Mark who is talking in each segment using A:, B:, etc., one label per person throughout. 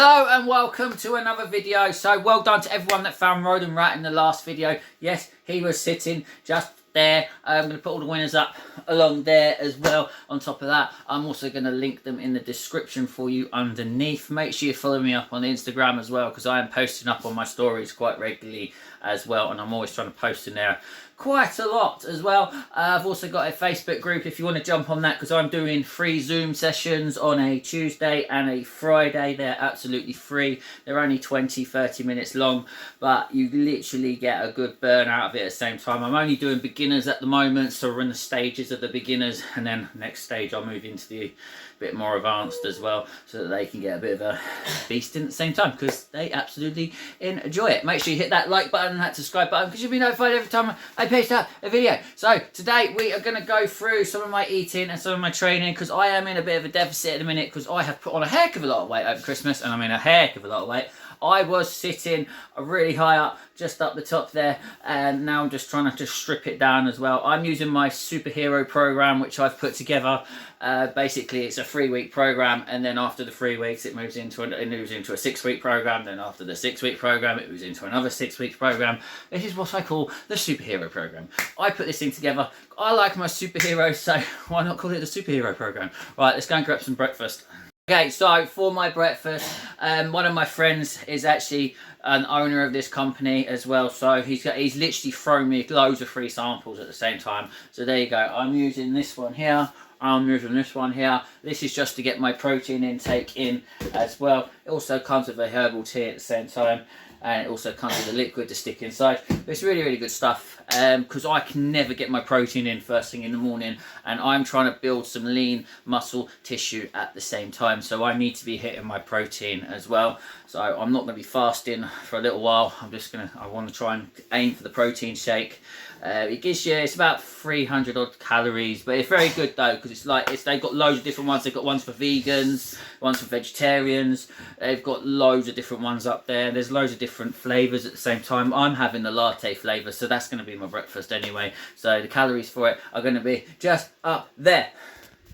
A: Hello and welcome to another video. So well done to everyone that found Roland Rat in the last video. Yes, he was sitting just there. I'm going to put all the winners up along there as well. On top of that, I'm also going to link them in the description for you underneath. Make sure you follow me up on Instagram as well, because I am posting up on my stories quite regularly as well, and I'm always trying to post in there quite a lot as well. I've also got a Facebook group if you want to jump on that, because I'm doing free Zoom sessions on a Tuesday and a Friday. They're absolutely free. They're only 20-30 minutes long, but you literally get a good burn out of it at the same time. I'm only doing beginners at the moment, so we're in the stages of the beginners, and then next stage I'll move into the bit more advanced as well, so that they can get a bit of a beast in at the same time, because they absolutely enjoy it. Make sure you hit that like button and that subscribe button, because you'll be notified every time I post out a video. So today we are going to go through some of my eating and some of my training, because I am in a bit of a deficit at the minute, because I have put on a heck of a lot of weight over Christmas, and I'm in a heck of a lot of weight. I was sitting really high up, just up the top there, and now I'm just trying to just strip it down as well. I'm using my superhero program, which I've put together. Basically, it's a 3-week program, and then after the 3 weeks, it moves into a 6-week program. Then after the 6-week program, it moves into another 6-week program. This is what I call the superhero program. I put this thing together. I like my superheroes, so why not call it the superhero program? Right, let's go and grab some breakfast. Okay, so for my breakfast, one of my friends is actually an owner of this company as well, so he's literally thrown me loads of free samples at the same time. So there you go. I'm using this one here. I'm using this one here. This is just to get my protein intake in as well. It also comes with a herbal tea at the same time, and it also comes with a liquid to stick inside. It's really, really good stuff, because I can never get my protein in first thing in the morning, and I'm trying to build some lean muscle tissue at the same time, so I need to be hitting my protein as well. So I'm not going to be fasting for a little while. I want to try and aim for the protein shake. It gives you, it's about 300 odd calories, but it's very good though, because they've got loads of different ones. They've got ones for vegans, ones for vegetarians. They've got loads of different ones up there. There's loads of different flavours at the same time. I'm having the latte flavour, so that's going to be my breakfast anyway. So the calories for it are going to be just up there.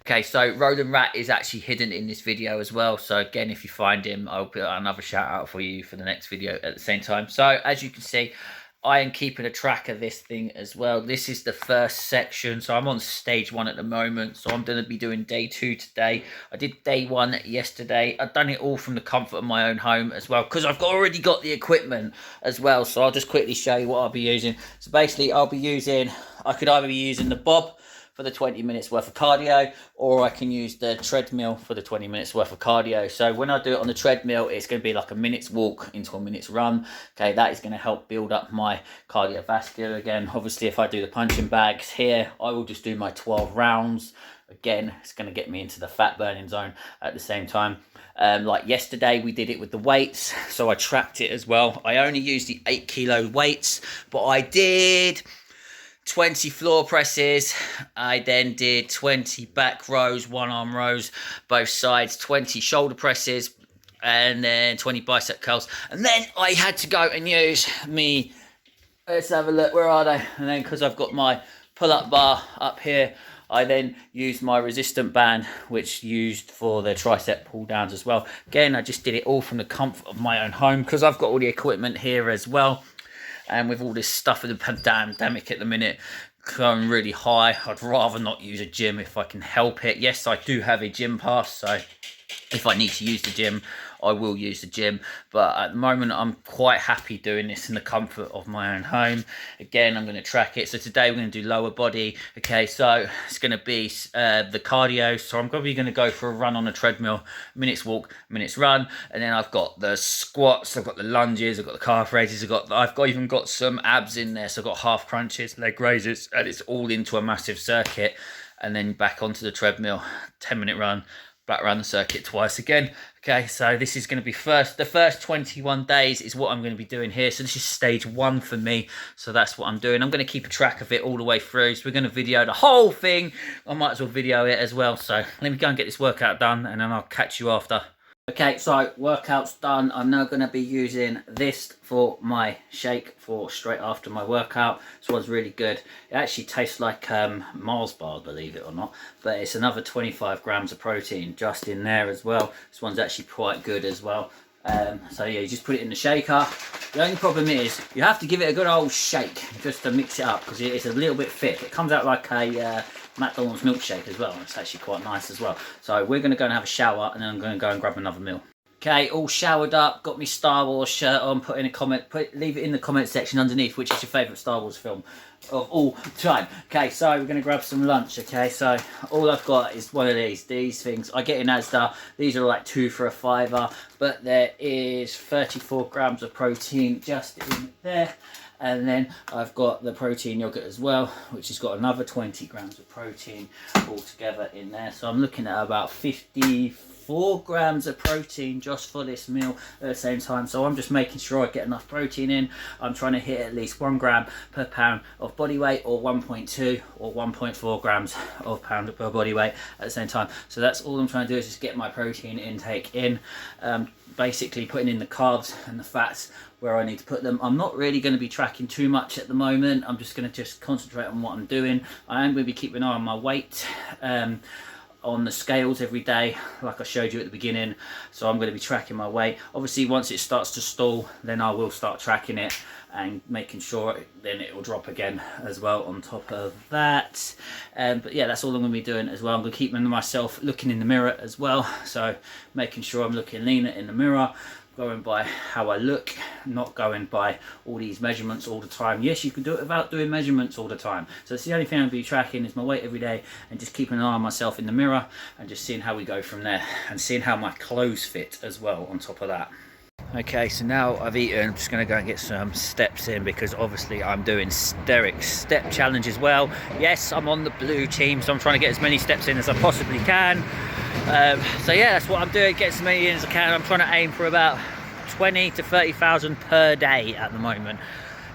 A: Okay, so Roland Rat is actually hidden in this video as well. So again, if you find him, I'll put another shout out for you for the next video at the same time. So as you can see, I am keeping a track of this thing as well. This is the first section, so I'm on stage 1 at the moment, so I'm going to be doing day 2 today. I did day 1 yesterday. I've done it all from the comfort of my own home as well, because I've already got the equipment as well. So I'll just quickly show you what I'll be using. So basically I could either be using the bob for the 20 minutes worth of cardio, or I can use the treadmill for the 20 minutes worth of cardio. So when I do it on the treadmill, it's going to be like a minute's walk into a minute's run. Okay, that is going to help build up my cardiovascular. Again, obviously if I do the punching bags here, I will just do my 12 rounds. Again, it's going to get me into the fat burning zone at the same time. Like yesterday, we did it with the weights, so I tracked it as well. I only used the 8 kilo weights, but I did 20 floor presses. I then did 20 back rows, 1-arm rows, both sides, 20 shoulder presses, and then 20 bicep curls. And then I had to go and use me, let's have a look, where are they? And then because I've got my pull-up bar up here, I then used my resistant band, which used for the tricep pull downs as well. Again, I just did it all from the comfort of my own home, because I've got all the equipment here as well. And with all this stuff with the pandemic at the minute going really high, I'd rather not use a gym if I can help it. Yes, I do have a gym pass, so if I need to use the gym, I will use the gym. But at the moment, I'm quite happy doing this in the comfort of my own home. Again, I'm going to track it. So today we're going to do lower body. Okay, so it's going to be the cardio. So I'm probably going to go for a run on a treadmill, minute's walk, minute's run. And then I've got the squats, I've got the lunges, I've got the calf raises, I've even got some abs in there. So I've got half crunches, leg raises, and it's all into a massive circuit. And then back onto the treadmill, 10-minute run, back around the circuit twice again. Okay, so this is going to be the first 21 days is what I'm going to be doing here. So this is stage 1 for me. So that's what I'm doing. I'm going to keep a track of it all the way through. So we're going to video the whole thing. I might as well video it as well. So let me go and get this workout done, and then I'll catch you after. Okay, so workout's done. I'm now going to be using this for my shake for straight after my workout. This one's really good. It actually tastes like Mars bar, believe it or not, but it's another 25 grams of protein just in there as well. This one's actually quite good as well. So yeah, you just put it in the shaker. The only problem is you have to give it a good old shake just to mix it up, because it's a little bit thick. It comes out like a McDonald's milkshake as well, and it's actually quite nice as well. So we're going to go and have a shower, and then I'm going to go and grab another meal. Okay, all showered up, got my Star Wars shirt on. Put in a comment, leave it in the comment section underneath which is your favourite Star Wars film of all time. Okay, so we're going to grab some lunch. Okay, so all I've got is one of these things. I get in Asda. These are like 2 for a £5, but there is 34 grams of protein just in there. And then I've got the protein yogurt as well, which has got another 20 grams of protein all together in there. So I'm looking at about 54 grams of protein just for this meal at the same time. So I'm just making sure I get enough protein in. I'm trying to hit at least 1 gram per pound of body weight, or 1.2 or 1.4 grams of pound per body weight at the same time. So that's all I'm trying to do, is just get my protein intake in. Basically putting in the carbs and the fats where I need to put them. I'm not really going to be tracking too much at the moment. I'm just going to concentrate on what I'm doing. I am going to be keeping an eye on my weight on the scales every day, like I showed you at the beginning. So I'm going to be tracking my weight. Obviously once it starts to stall, then I will start tracking it and making sure then it will drop again as well on top of that. But yeah, that's all I'm going to be doing as well. I'm going to keep myself looking in the mirror as well, so making sure I'm looking leaner in the mirror, going by how I look, not going by all these measurements all the time. Yes, you can do it without doing measurements all the time. So it's the only thing I'll be tracking is my weight every day, and just keeping an eye on myself in the mirror and just seeing how we go from there, and seeing how my clothes fit as well on top of that. Okay, so now I've eaten, I'm just going to go and get some steps in, because obviously I'm doing Derek's step challenge as well. Yes, I'm on the blue team, so I'm trying to get as many steps in as I possibly can. So yeah, that's what I'm doing, get as many in as I can. I'm trying to aim for about 20 to 30,000 per day at the moment.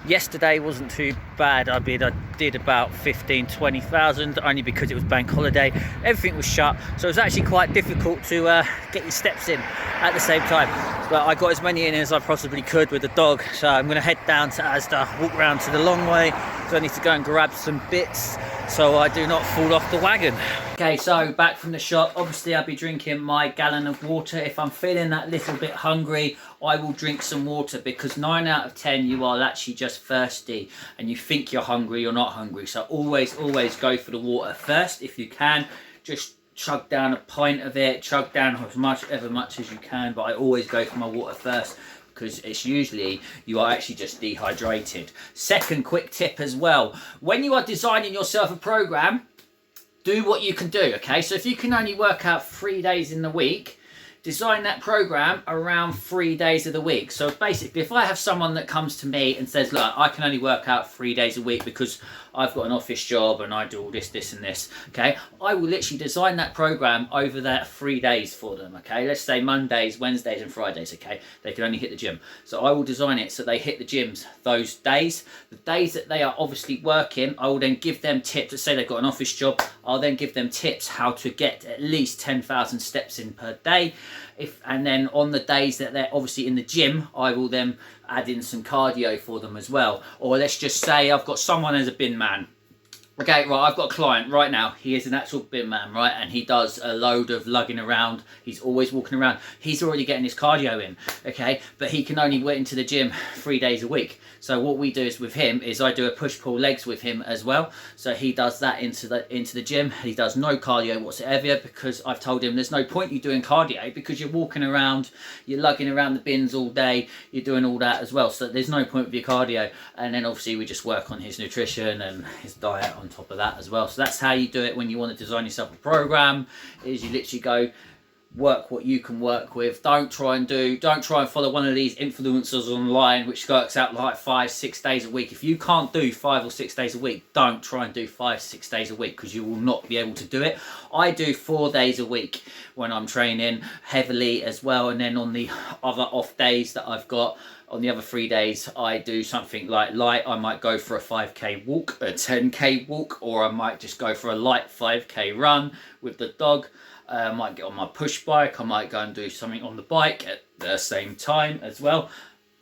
A: Yesterday wasn't too bad. I did about 15, 20,000, only because it was bank holiday. Everything was shut, so it was actually quite difficult to get your steps in at the same time. But I got as many in as I possibly could with the dog. So I'm going to head down to Asda, walk round to the long way. So I need to go and grab some bits so I do not fall off the wagon. Okay, so back from the shop. Obviously I'll be drinking my gallon of water. If I'm feeling that little bit hungry, I will drink some water, because 9 out of 10 you are actually just thirsty and you think you're hungry, you're not hungry. So always go for the water first if you can. Just chug down a pint of it, chug down as much as you can, but I always go for my water first, because it's usually you are actually just dehydrated. Second quick tip as well, when you are designing yourself a program, do what you can do. Okay, so if you can only work out 3 days in the week, design that program around 3 days of the week. So basically, if I have someone that comes to me and says, look, I can only work out 3 days a week because I've got an office job and I do all this, this and this, okay, I will literally design that program over that 3 days for them. Okay, let's say Mondays, Wednesdays and Fridays. Okay, they can only hit the gym, so I will design it so they hit the gyms those days. The days that they are obviously working, I will then give them tips. Let's say they've got an office job, I'll then give them tips how to get at least 10,000 steps in per day. And then on the days that they're obviously in the gym, I will then add in some cardio for them as well. Or let's just say I've got someone as a bin man. Okay, right, I've got a client right now. He is an actual bin man, right? And he does a load of lugging around. He's always walking around. He's already getting his cardio in, okay? But he can only get into the gym 3 days a week. So what we do is with him is I do a push-pull legs with him as well. So he does that into the gym. He does no cardio whatsoever, because I've told him there's no point you doing cardio, because you're walking around, you're lugging around the bins all day, you're doing all that as well. So there's no point with your cardio. And then obviously we just work on his nutrition and his diet on top of that as well. So that's how you do it when you want to design yourself a program, is you literally go work what you can work with. Don't try and follow one of these influencers online which works out like 5-6 days a week. If you can't do 5 or 6 days a week, don't try and do 5-6 days a week, because you will not be able to do it. I do 4 days a week when I'm training heavily as well, and then on the other off days that I've got, on the other 3 days, I do something like light. I might go for a 5k walk, a 10k walk, or I might just go for a light 5k run with the dog. I might get on my push bike. I might go and do something on the bike at the same time as well.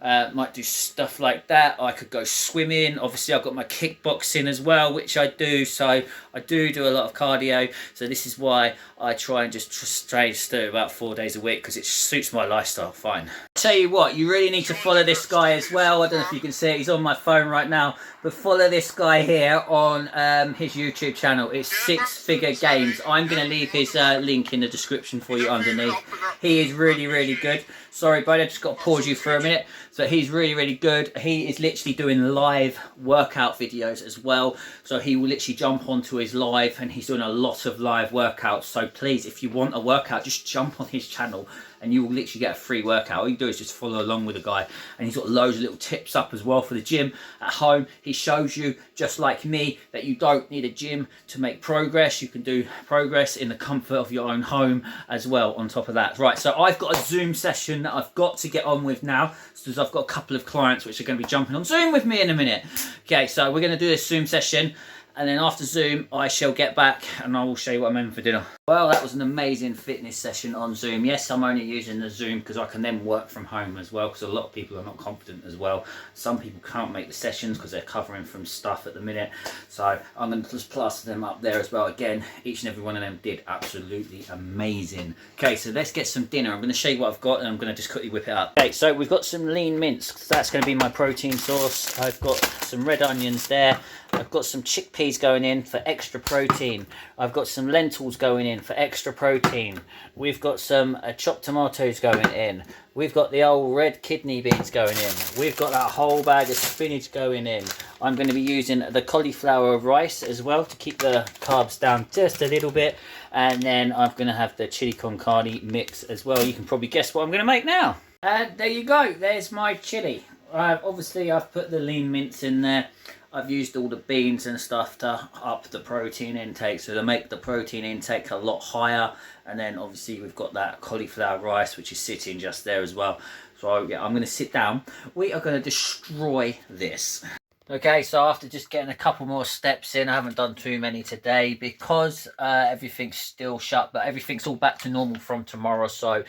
A: Might do stuff like that. I could go swimming. Obviously, I've got my kickboxing as well, which I do. So I do a lot of cardio. So this is why I try and just try to do about 4 days a week, because it suits my lifestyle fine. Tell you what, you really need to follow this guy as well. I don't know if you can see it. He's on my phone right now. But follow this guy here on his YouTube channel. It's Six Figure Games. I'm going to leave his link in the description for you underneath. He is really, really good. Sorry, buddy, I just got to pause you for a minute. So he's really, really good. He is literally doing live workout videos as well. So he will literally jump onto his live, and he's doing a lot of live workouts. So please, if you want a workout, just jump on his channel and you will literally get a free workout. All you do is just follow along with the guy, and he's got loads of little tips up as well for the gym at home. He shows you, just like me, that you don't need a gym to make progress. You can do progress in the comfort of your own home as well on top of that. Right, so I've got a Zoom session that I've got to get on with now, because I've got a couple of clients which are going to be jumping on Zoom with me in a minute. Okay, so we're going to do this Zoom session, and then after Zoom I shall get back and I will show you what I'm having for dinner. Well, that was an amazing fitness session on Zoom. Yes, I'm only using the Zoom because I can then work from home as well, because a lot of people are not confident as well. Some people can't make the sessions because they're covering from stuff at the minute. So I'm going to just plaster them up there as well. Again, each and every one of them did absolutely amazing. Okay, so let's get some dinner. I'm going to show you what I've got, and I'm going to just quickly whip it up. Okay, so we've got some lean mince. That's going to be my protein source. I've got some red onions there. I've got some chickpeas going in for extra protein. I've got some lentils going in for extra protein. We've got some chopped tomatoes going in. We've got the old red kidney beans going in. We've got that whole bag of spinach going in. I'm going to be using the cauliflower rice as well to keep the carbs down just a little bit. And then I'm going to have the chili con carne mix as well. You can probably guess what I'm going to make now. And there you go. There's my chili. Obviously, I've put the lean mince in there. I've used all the beans and stuff to up the protein intake, so to make the protein intake a lot higher. And then obviously we've got that cauliflower rice, which is sitting just there as well. So yeah, I'm going to sit down. We are going to destroy this. Okay, so after just getting a couple more steps in, I haven't done too many today because everything's still shut, but everything's all back to normal from tomorrow. So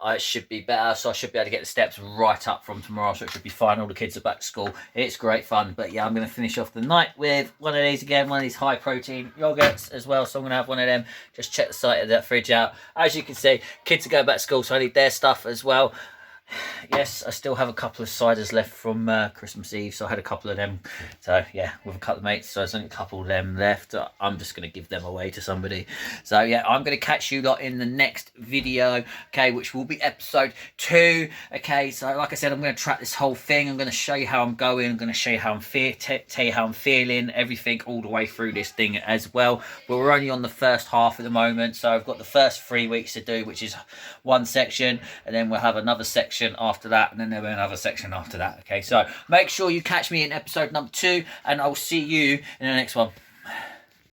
A: it should be better, so I should be able to get the steps right up from tomorrow, so it should be fine. All the kids are back to school. It's great fun. But yeah, I'm going to finish off the night with one of these again, one of these high protein yogurts as well. So I'm going to have one of them. Just check the side of that fridge out. As you can see, kids are going back to school, so I need their stuff as well. Yes, I still have a couple of ciders left from Christmas Eve, so I had a couple of them. So yeah, with a couple of mates, so there's only a couple of them left. I'm just going to give them away to somebody. So yeah, I'm going to catch you lot in the next video, okay, which will be episode 2. Okay, so like I said, I'm going to track this whole thing. I'm going to show you how I'm going. I'm going to show you how I'm tell you how I'm feeling, everything all the way through this thing as well. But we're only on the first half at the moment, so I've got the first 3 weeks to do, which is one section, and then we'll have another section after that, and then there'll be another section after that. Okay, so make sure you catch me in episode number 2, and I'll see you in the next one.